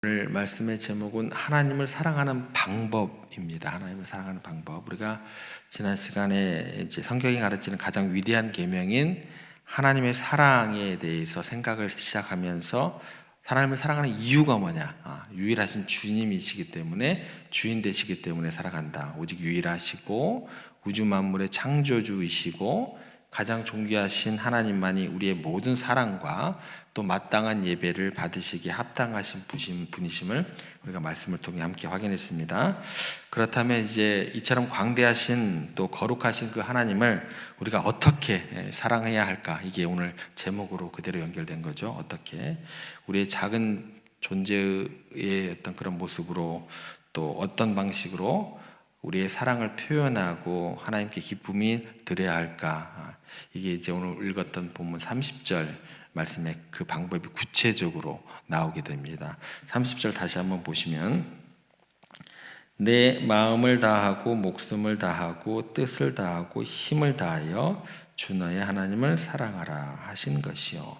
오늘 말씀의 제목은 하나님을 사랑하는 방법입니다. 하나님을 사랑하는 방법. 우리가 지난 시간에 이제 성경이 가르치는 가장 위대한 계명인 하나님의 사랑에 대해서 생각을 시작하면서 하나님을 사랑하는 이유가 뭐냐? 유일하신 주님이시기 때문에, 주인 되시기 때문에 사랑한다. 오직 유일하시고 우주 만물의 창조주이시고 가장 존귀하신 하나님만이 우리의 모든 사랑과 또 마땅한 예배를 받으시기에 합당하신 분이심을 우리가 말씀을 통해 함께 확인했습니다. 그렇다면 이제 이처럼 광대하신 또 거룩하신 그 하나님을 우리가 어떻게 사랑해야 할까? 이게 오늘 제목으로 그대로 연결된 거죠. 어떻게 우리의 작은 존재의 어떤 그런 모습으로 또 어떤 방식으로 우리의 사랑을 표현하고 하나님께 기쁨이 드려야 할까? 이게 이제 오늘 읽었던 본문 30절 말씀에 그 방법이 구체적으로 나오게 됩니다. 30절 다시 한번 보시면, 내 마음을 다하고 목숨을 다하고 뜻을 다하고 힘을 다하여 주 너의 하나님을 사랑하라 하신 것이요.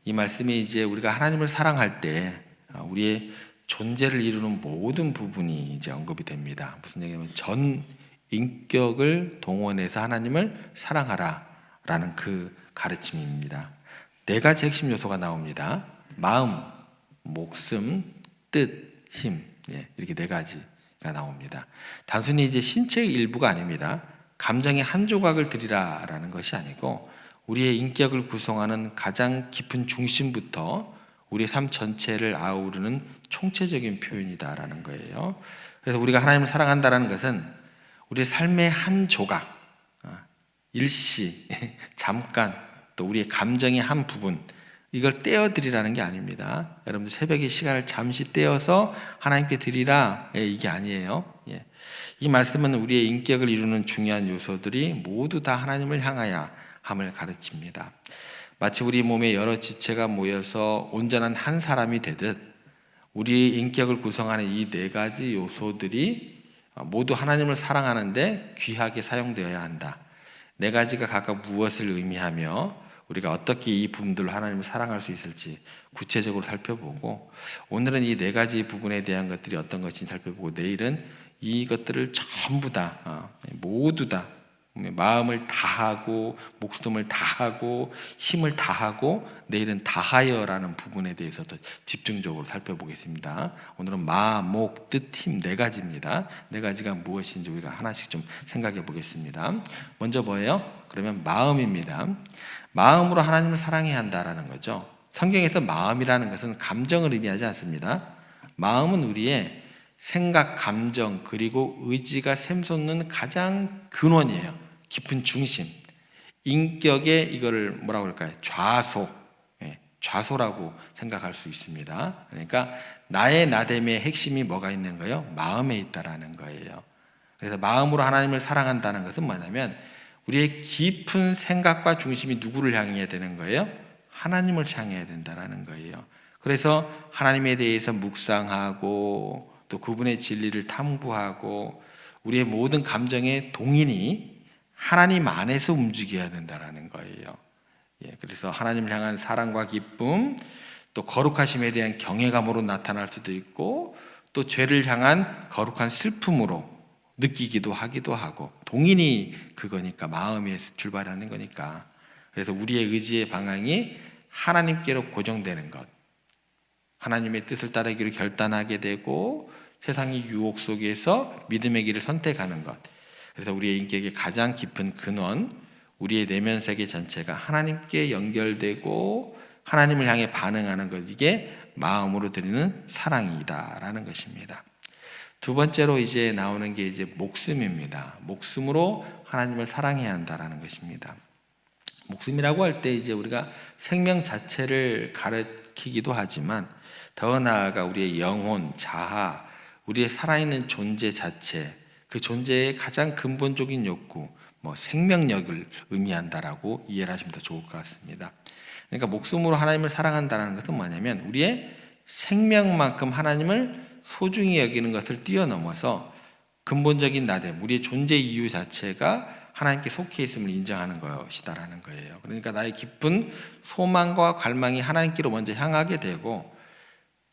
이 말씀이 이제 우리가 하나님을 사랑할 때 우리의 존재를 이루는 모든 부분이 이제 언급이 됩니다. 무슨 얘기냐면 전 인격을 동원해서 하나님을 사랑하라 라는 그 가르침입니다. 네 가지 핵심 요소가 나옵니다. 마음, 목숨, 뜻, 힘, 이렇게 네 가지가 나옵니다. 단순히 이제 신체의 일부가 아닙니다. 감정의 한 조각을 드리라라는 것이 아니고 우리의 인격을 구성하는 가장 깊은 중심부터 우리의 삶 전체를 아우르는 총체적인 표현이다라는 거예요. 그래서 우리가 하나님을 사랑한다는 것은 우리의 삶의 한 조각, 일시, 잠깐, 또 우리의 감정의 한 부분, 이걸 떼어드리라는 게 아닙니다. 여러분들 새벽에 시간을 잠시 떼어서 하나님께 드리라, 이게 아니에요. 이 말씀은 우리의 인격을 이루는 중요한 요소들이 모두 다 하나님을 향하여 함을 가르칩니다. 마치 우리 몸에 여러 지체가 모여서 온전한 한 사람이 되듯 우리 인격을 구성하는 이 네 가지 요소들이 모두 하나님을 사랑하는데 귀하게 사용되어야 한다. 네 가지가 각각 무엇을 의미하며 우리가 어떻게 이 부분들로 하나님을 사랑할 수 있을지 구체적으로 살펴보고, 오늘은 이 네 가지 부분에 대한 것들이 어떤 것인지 살펴보고, 내일은 이것들을 전부 다 모두 다 마음을 다하고 목숨을 다하고 힘을 다하고 내일은 다하여라는 부분에 대해서 더 집중적으로 살펴보겠습니다. 오늘은 마, 목, 뜻, 힘 네 가지입니다. 네 가지가 무엇인지 우리가 하나씩 좀 생각해 보겠습니다. 먼저 뭐예요? 그러면 마음입니다. 마음으로 하나님을 사랑해야 한다라는 거죠. 성경에서 마음이라는 것은 감정을 의미하지 않습니다. 마음은 우리의 생각, 감정 그리고 의지가 샘솟는 가장 근원이에요. 깊은 중심, 인격의 이거를 뭐라고 할까요? 좌소라고 생각할 수 있습니다. 그러니까 나의 나됨의 핵심이 뭐가 있는 거예요? 마음에 있다라는 거예요. 그래서 마음으로 하나님을 사랑한다는 것은 뭐냐면 우리의 깊은 생각과 중심이 누구를 향해야 되는 거예요? 하나님을 향해야 된다라는 거예요. 그래서 하나님에 대해서 묵상하고 또 그분의 진리를 탐구하고 우리의 모든 감정의 동인이 하나님 안에서 움직여야 된다는 거예요. 그래서 하나님을 향한 사랑과 기쁨, 또 거룩하심에 대한 경외감으로 나타날 수도 있고 또 죄를 향한 거룩한 슬픔으로 느끼기도 하기도 하고, 동인이 그거니까, 마음에서 출발하는 거니까. 그래서 우리의 의지의 방향이 하나님께로 고정되는 것, 하나님의 뜻을 따르기로 결단하게 되고 세상의 유혹 속에서 믿음의 길을 선택하는 것. 그래서 우리의 인격의 가장 깊은 근원, 우리의 내면 세계 전체가 하나님께 연결되고 하나님을 향해 반응하는 것, 이게 마음으로 드리는 사랑이다라는 것입니다. 두 번째로 이제 나오는 게 이제 목숨입니다. 목숨으로 하나님을 사랑해야 한다라는 것입니다. 목숨이라고 할 때 이제 우리가 생명 자체를 가리키기도 하지만 더 나아가 우리의 영혼, 자아, 우리의 살아있는 존재 자체, 그 존재의 가장 근본적인 욕구, 생명력을 의미한다라고 이해를 하시면 더 좋을 것 같습니다. 그러니까 목숨으로 하나님을 사랑한다는 것은 뭐냐면 우리의 생명만큼 하나님을 소중히 여기는 것을 뛰어넘어서 근본적인 나됨, 우리의 존재 이유 자체가 하나님께 속해 있음을 인정하는 것이다라는 거예요. 그러니까 나의 깊은 소망과 갈망이 하나님께로 먼저 향하게 되고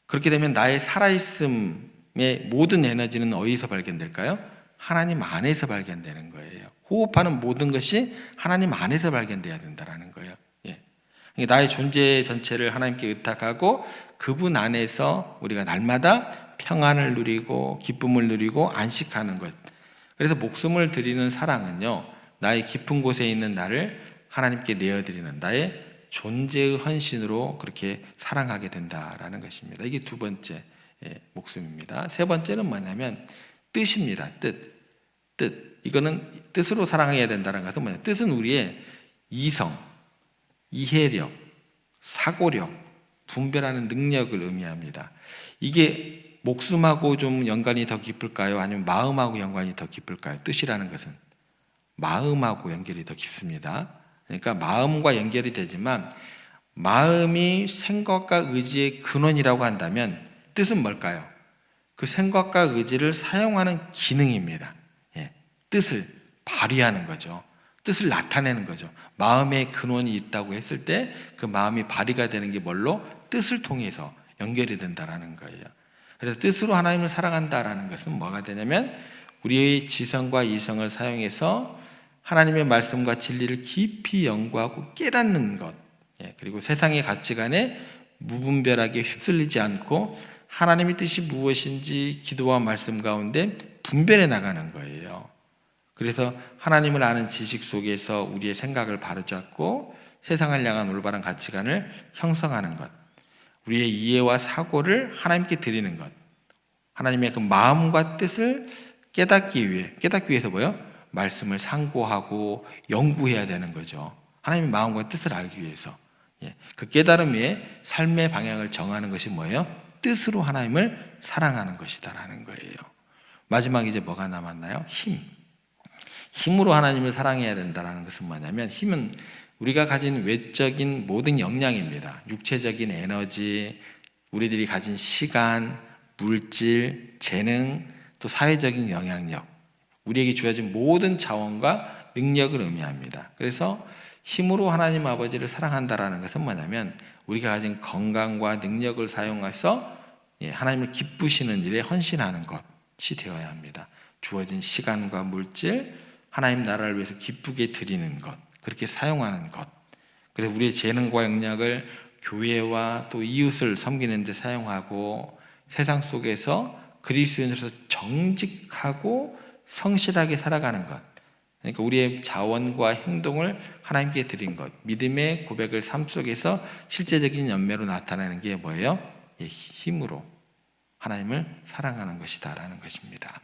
그렇게 되면 나의 살아있음의 모든 에너지는 어디서 발견될까요? 하나님 안에서 발견되는 거예요. 호흡하는 모든 것이 하나님 안에서 발견돼야 된다는 거예요. 나의 존재 전체를 하나님께 의탁하고 그분 안에서 우리가 날마다 평안을 누리고 기쁨을 누리고 안식하는 것. 그래서 목숨을 드리는 사랑은요, 나의 깊은 곳에 있는 나를 하나님께 내어드리는 나의 존재의 헌신으로 그렇게 사랑하게 된다라는 것입니다. 이게 두 번째 목숨입니다. 세 번째는 뭐냐면 뜻입니다. 뜻. 이거는 뜻으로 사랑해야 된다는 것은 뭐냐? 뜻은 우리의 이성, 이해력, 사고력, 분별하는 능력을 의미합니다. 이게 목숨하고 좀 연관이 더 깊을까요? 아니면 마음하고 연관이 더 깊을까요? 뜻이라는 것은 마음하고 연결이 더 깊습니다. 그러니까 마음과 연결이 되지만 마음이 생각과 의지의 근원이라고 한다면 뜻은 뭘까요? 그 생각과 의지를 사용하는 기능입니다. 뜻을 발휘하는 거죠. 뜻을 나타내는 거죠. 마음의 근원이 있다고 했을 때 그 마음이 발휘가 되는 게 뭘로? 뜻을 통해서 연결이 된다는 거예요. 그래서 뜻으로 하나님을 사랑한다라는 것은 뭐가 되냐면 우리의 지성과 이성을 사용해서 하나님의 말씀과 진리를 깊이 연구하고 깨닫는 것, 그리고 세상의 가치관에 무분별하게 휩쓸리지 않고 하나님의 뜻이 무엇인지 기도와 말씀 가운데 분별해 나가는 거예요. 그래서 하나님을 아는 지식 속에서 우리의 생각을 바로잡고 세상을 향한 올바른 가치관을 형성하는 것, 우리의 이해와 사고를 하나님께 드리는 것, 하나님의 그 마음과 뜻을 깨닫기 위해서 뭐요? 말씀을 상고하고 연구해야 되는 거죠. 하나님의 마음과 뜻을 알기 위해서. 그 깨달음 위에 삶의 방향을 정하는 것이 뭐예요? 뜻으로 하나님을 사랑하는 것이다라는 거예요. 마지막 이제 뭐가 남았나요? 힘으로 하나님을 사랑해야 된다는 것은 뭐냐면 힘은 우리가 가진 외적인 모든 역량입니다. 육체적인 에너지, 우리들이 가진 시간, 물질, 재능, 또 사회적인 영향력, 우리에게 주어진 모든 자원과 능력을 의미합니다. 그래서 힘으로 하나님 아버지를 사랑한다는 것은 뭐냐면 우리가 가진 건강과 능력을 사용해서 하나님을 기쁘시는 일에 헌신하는 것이 되어야 합니다. 주어진 시간과 물질, 하나님 나라를 위해서 기쁘게 드리는 것, 그렇게 사용하는 것. 그래서 우리의 재능과 역량을 교회와 또 이웃을 섬기는 데 사용하고 세상 속에서 그리스도인으로서 정직하고 성실하게 살아가는 것. 그러니까 우리의 자원과 행동을 하나님께 드린 것, 믿음의 고백을 삶 속에서 실제적인 열매로 나타내는 게 뭐예요? 힘으로 하나님을 사랑하는 것이다라는 것입니다.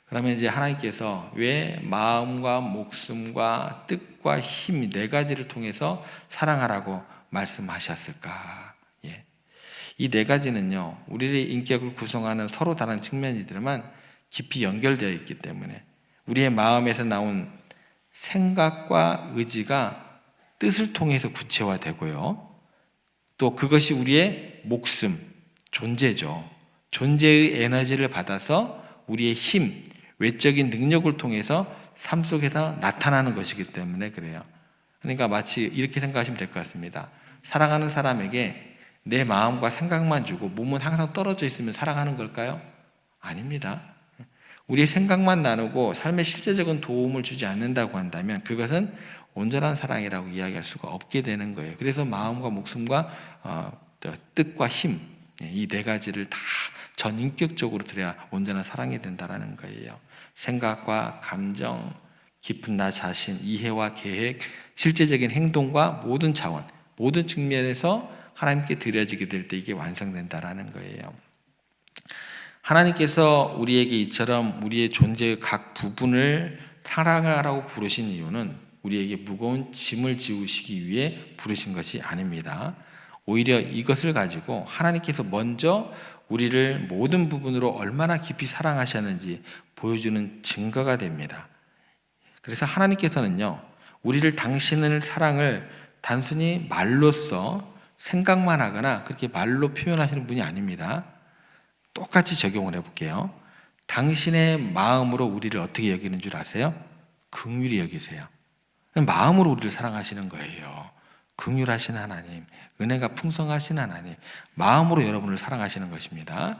그러면 이제 하나님께서 왜 마음과 목숨과 뜻과 힘 네 가지를 통해서 사랑하라고 말씀하셨을까? 이 네 가지는요, 우리의 인격을 구성하는 서로 다른 측면이지만 깊이 연결되어 있기 때문에 우리의 마음에서 나온 생각과 의지가 뜻을 통해서 구체화되고요. 또 그것이 우리의 목숨, 존재죠. 존재의 에너지를 받아서 우리의 힘, 외적인 능력을 통해서 삶 속에서 나타나는 것이기 때문에 그래요. 그러니까 마치 이렇게 생각하시면 될 것 같습니다. 사랑하는 사람에게 내 마음과 생각만 주고 몸은 항상 떨어져 있으면 사랑하는 걸까요? 아닙니다. 우리의 생각만 나누고 삶에 실제적인 도움을 주지 않는다고 한다면 그것은 온전한 사랑이라고 이야기할 수가 없게 되는 거예요. 그래서 마음과 목숨과 뜻과 힘, 이 네 가지를 다 전인격적으로 드려야 온전한 사랑이 된다는 거예요. 생각과 감정, 깊은 나 자신, 이해와 계획, 실제적인 행동과 모든 차원, 모든 측면에서 하나님께 드려지게 될 때 이게 완성된다는 거예요. 하나님께서 우리에게 이처럼 우리의 존재의 각 부분을 사랑하라고 부르신 이유는 우리에게 무거운 짐을 지우시기 위해 부르신 것이 아닙니다. 오히려 이것을 가지고 하나님께서 먼저 우리를 모든 부분으로 얼마나 깊이 사랑하셨는지 보여주는 증거가 됩니다. 그래서 하나님께서는요, 우리를 당신의 사랑을 단순히 말로써 생각만 하거나 그렇게 말로 표현하시는 분이 아닙니다. 똑같이 적용을 해볼게요. 당신의 마음으로 우리를 어떻게 여기는 줄 아세요? 긍휼히 여기세요. 마음으로 우리를 사랑하시는 거예요. 긍휼하신 하나님, 은혜가 풍성하신 하나님, 마음으로 여러분을 사랑하시는 것입니다.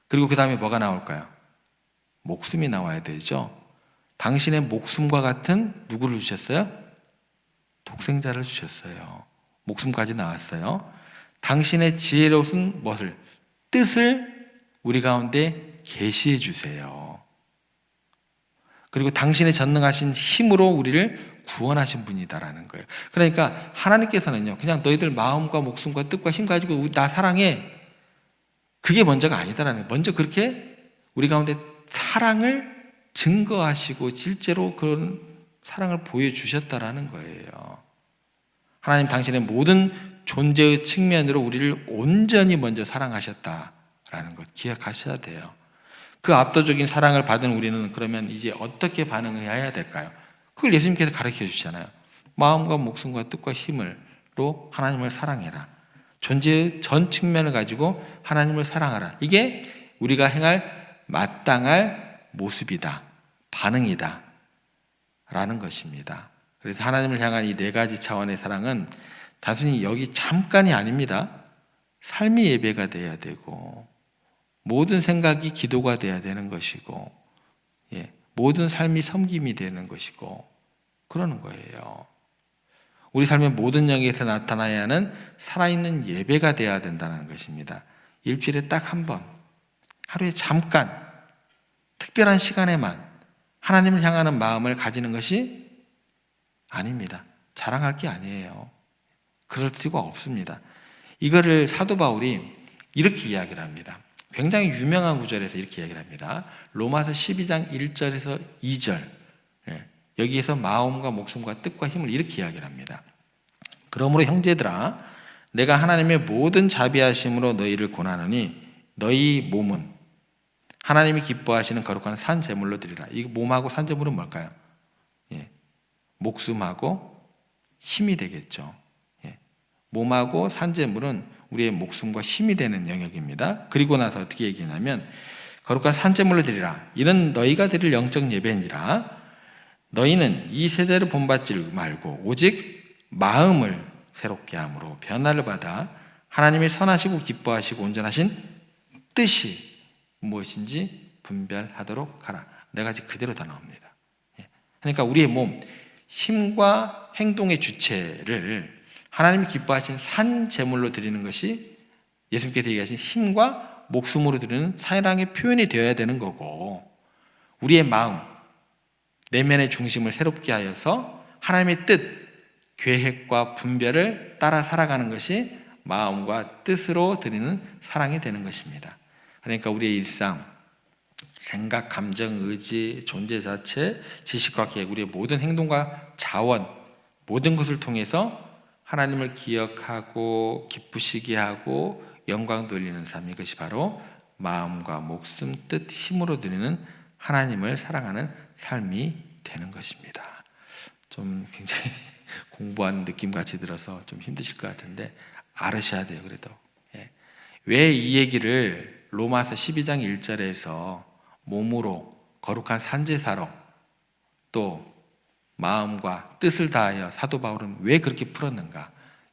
그리고 그 다음에 뭐가 나올까요? 목숨이 나와야 되죠. 당신의 목숨과 같은 누구를 주셨어요? 독생자를 주셨어요. 목숨까지 나왔어요. 당신의 지혜로운 뜻을 우리 가운데 계시해 주세요. 그리고 당신의 전능하신 힘으로 우리를 구원하신 분이다라는 거예요. 그러니까 하나님께서는요, 그냥 너희들 마음과 목숨과 뜻과 힘 가지고 나 사랑해, 그게 먼저가 아니다라는 거예요. 먼저 그렇게 우리 가운데 사랑을 증거하시고 실제로 그런 사랑을 보여주셨다라는 거예요. 하나님 당신의 모든 존재의 측면으로 우리를 온전히 먼저 사랑하셨다라는 것 기억하셔야 돼요. 그 압도적인 사랑을 받은 우리는 그러면 이제 어떻게 반응해야 될까요? 그걸 예수님께서 가르쳐 주시잖아요. 마음과 목숨과 뜻과 힘으로 하나님을 사랑해라. 존재의 전 측면을 가지고 하나님을 사랑하라. 이게 우리가 행할 마땅할 모습이다, 반응이다 라는 것입니다. 그래서 하나님을 향한 이 네 가지 차원의 사랑은 단순히 여기 잠깐이 아닙니다. 삶이 예배가 돼야 되고, 모든 생각이 기도가 돼야 되는 것이고, 모든 삶이 섬김이 되는 것이고, 그러는 거예요. 우리 삶의 모든 영역에서 나타나야 하는 살아있는 예배가 돼야 된다는 것입니다. 일주일에 딱 한 번, 하루에 잠깐, 특별한 시간에만 하나님을 향하는 마음을 가지는 것이 아닙니다. 자랑할 게 아니에요. 그럴 필요가 없습니다. 이거를 사도 바울이 이렇게 이야기를 합니다. 굉장히 유명한 구절에서 이렇게 이야기를 합니다. 로마서 12장 1절에서 2절, 여기에서 마음과 목숨과 뜻과 힘을 이렇게 이야기를 합니다. 그러므로 형제들아, 내가 하나님의 모든 자비하심으로 너희를 권하노니 너희 몸은 하나님이 기뻐하시는 거룩한 산 제물로 드리라. 이 몸하고 산 제물은 뭘까요? 목숨하고 힘이 되겠죠. 몸하고 산 제물은 우리의 목숨과 힘이 되는 영역입니다. 그리고 나서 어떻게 얘기하냐면 거룩한 산 제물로 드리라. 이는 너희가 드릴 영적 예배니라. 너희는 이 세대를 본받지 말고 오직 마음을 새롭게 함으로 변화를 받아 하나님의 선하시고 기뻐하시고 온전하신 뜻이 무엇인지 분별하도록 하라. 네 가지 그대로 다 나옵니다. 그러니까 우리의 몸, 힘과 행동의 주체를 하나님이 기뻐하신 산 제물로 드리는 것이 예수님께서 얘기하신 힘과 목숨으로 드리는 사랑의 표현이 되어야 되는 거고, 우리의 마음, 내면의 중심을 새롭게 하여서 하나님의 뜻, 계획과 분별을 따라 살아가는 것이 마음과 뜻으로 드리는 사랑이 되는 것입니다. 그러니까 우리의 일상, 생각, 감정, 의지, 존재 자체, 지식과 계획, 우리의 모든 행동과 자원, 모든 것을 통해서 하나님을 기억하고 기쁘시게 하고 영광 돌리는 삶, 이것이 바로 마음과 목숨, 뜻, 힘으로 드리는 하나님을 사랑하는 삶이 되는 것입니다. 좀 굉장히 공부한 느낌 같이 들어서 좀 힘드실 것 같은데 알으셔야 돼요. 그래도 왜 이 얘기를 로마서 12장 1절에서 몸으로 거룩한 산제사로 또 마음과 뜻을 다하여 사도 바울은 왜 그렇게 풀었는가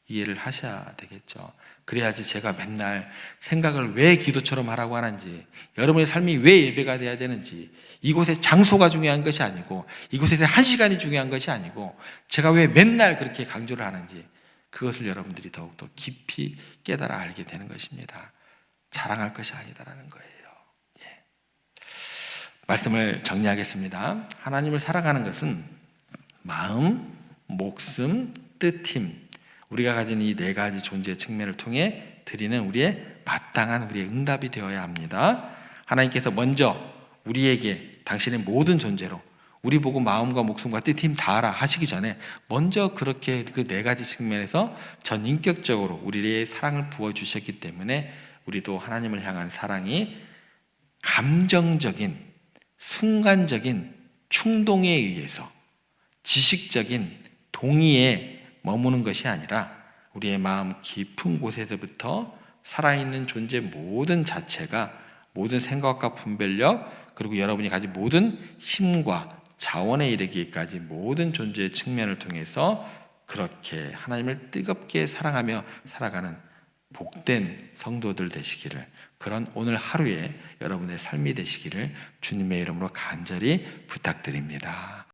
이해를 하셔야 되겠죠. 그래야지 제가 맨날 생각을 왜 기도처럼 하라고 하는지, 여러분의 삶이 왜 예배가 돼야 되는지, 이곳의 장소가 중요한 것이 아니고 이곳에 대한 한 시간이 중요한 것이 아니고 제가 왜 맨날 그렇게 강조를 하는지, 그것을 여러분들이 더욱더 깊이 깨달아 알게 되는 것입니다. 자랑할 것이 아니다라는 거예요. 말씀을 정리하겠습니다. 하나님을 사랑하는 것은 마음, 목숨, 뜻, 힘, 우리가 가진 이 네 가지 존재의 측면을 통해 드리는 우리의 마땅한 우리의 응답이 되어야 합니다. 하나님께서 먼저 우리에게 당신의 모든 존재로 우리 보고 마음과 목숨과 뜻, 힘 다하라 하시기 전에 먼저 그렇게 그 네 가지 측면에서 전인격적으로 우리의 사랑을 부어주셨기 때문에 우리도 하나님을 향한 사랑이 감정적인, 순간적인 충동에 의해서 지식적인 동의에 머무는 것이 아니라 우리의 마음 깊은 곳에서부터 살아있는 존재 모든 자체가, 모든 생각과 분별력, 그리고 여러분이 가진 모든 힘과 자원에 이르기까지 모든 존재의 측면을 통해서 그렇게 하나님을 뜨겁게 사랑하며 살아가는 복된 성도들 되시기를, 그런 오늘 하루에 여러분의 삶이 되시기를 주님의 이름으로 간절히 부탁드립니다.